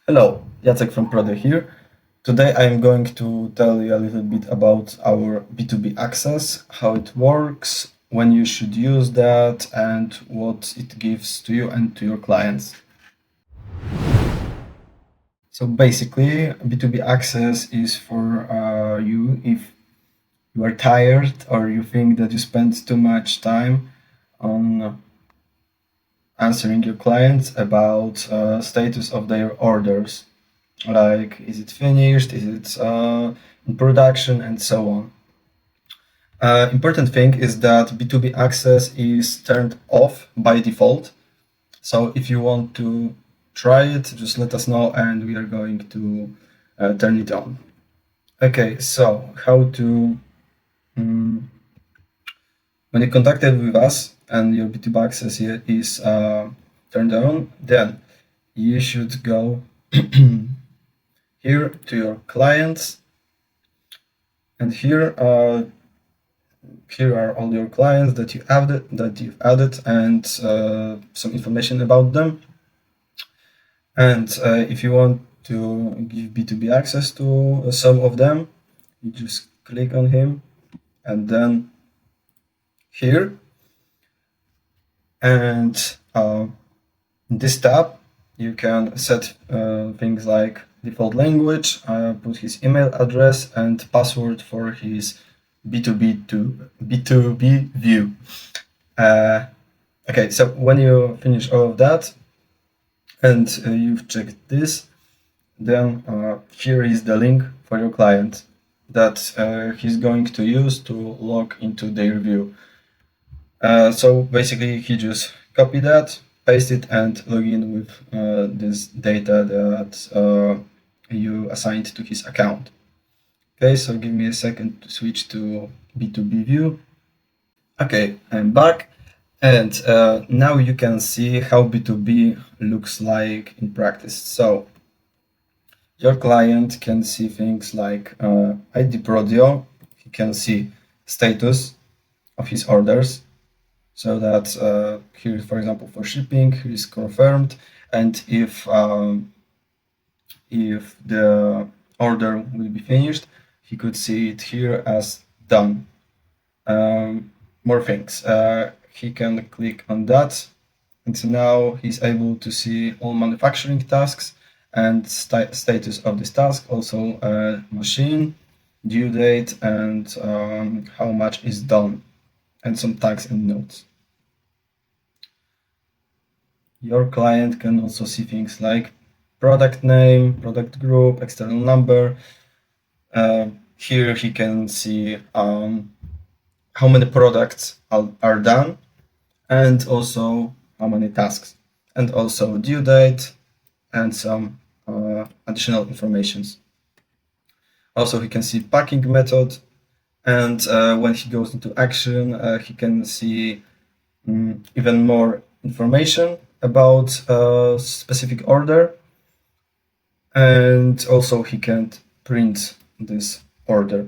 Hello, Jacek from Prodio here. Today I am going to tell you a little bit about our B2B access, how it works, when you should use that, and what it gives to you and to your clients. So basically, B2B access is for you if you are tired or you think that you spend too much time on answering your clients about status of their orders. Like, is it finished? Is it in production, and so on. Important thing is that B2B access is turned off by default. So if you want to try it, just let us know and we are going to turn it on. Okay, so how to when you contacted with us and your B2B access is turned on, then you should go here to your clients, and here are all your clients that you've added, and some information about them. And if you want to give B2B access to some of them, you just click on him, and then here, and in this tab you can set things like default language, put his email address and password for his B2B to B2B view. Okay, so when you finish all of that and you've checked this, then here is the link for your client that he's going to use to log into their view. So basically he just copy that, paste it, and log in with this data that you assigned to his account. Okay, so give me a second to switch to B2B view. Okay, I'm back. And now you can see how B2B looks like in practice. So your client can see things like ID Prodio. He can see status of his orders. So that here, for example, for shipping, here is confirmed. And if the order will be finished, he could see it here as done. More things. He can click on that, and now he's able to see all manufacturing tasks and status of this task, also machine, due date, and how much is done, and some tags and notes. Your client can also see things like product name, product group, external number. Here he can see how many products are done, and also how many tasks, and also due date, and some additional informations. Also, he can see packing method, and when he goes into action, he can see even more information about a specific order, and also he can print this order.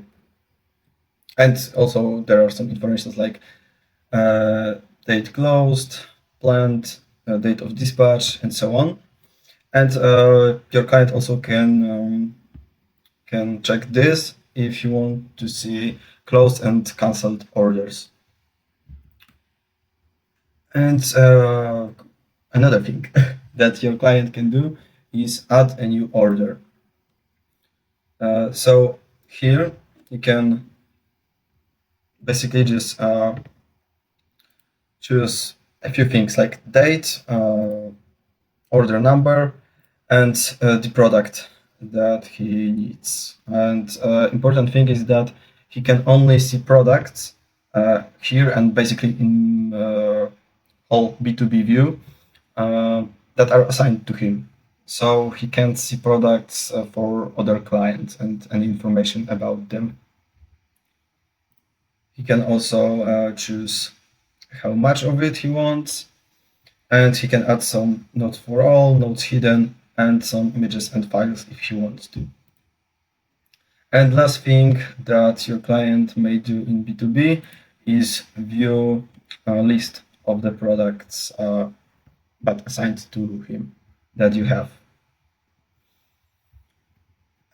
And also there are some information like date closed, planned, date of dispatch, and so on. And your client also can check this if you want to see closed and cancelled orders. And another thing that your client can do is add a new order. So here you can basically just choose a few things like date, order number, and the product that he needs. And important thing is that he can only see products here and basically in whole B2B view that are assigned to him. So he can't see products for other clients and any information about them. He can also choose how much of it he wants, and he can add some notes for all, notes hidden, and some images and files if he wants to. And last thing that your client may do in B2B is view a list of the products but assigned to him that you have.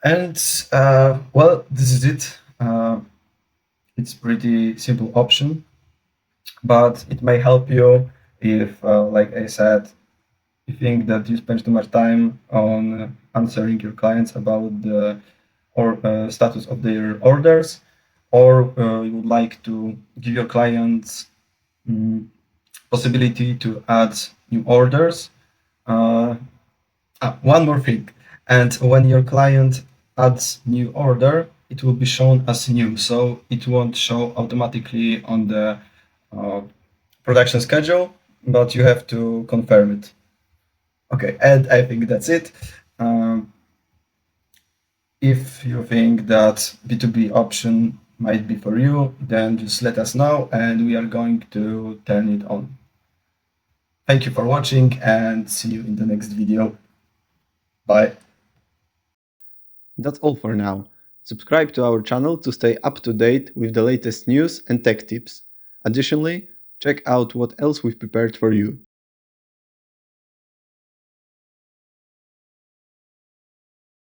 And well, this is it. It's pretty simple option, but it may help you if, like I said, you think that you spend too much time on answering your clients about the or status of their orders, or you would like to give your clients possibility to add new orders. Uh, one more thing, and when your client adds new order, it will be shown as new, so it won't show automatically on the uh, production schedule, but you have to confirm it. Okay, and I think that's it. Um, if you think that B2B option might be for you, then just let us know and we are going to turn it on. Thank you for watching and see you in the next video. Bye. That's all for now. Subscribe to our channel to stay up to date with the latest news and tech tips. Additionally, check out what else we've prepared for you.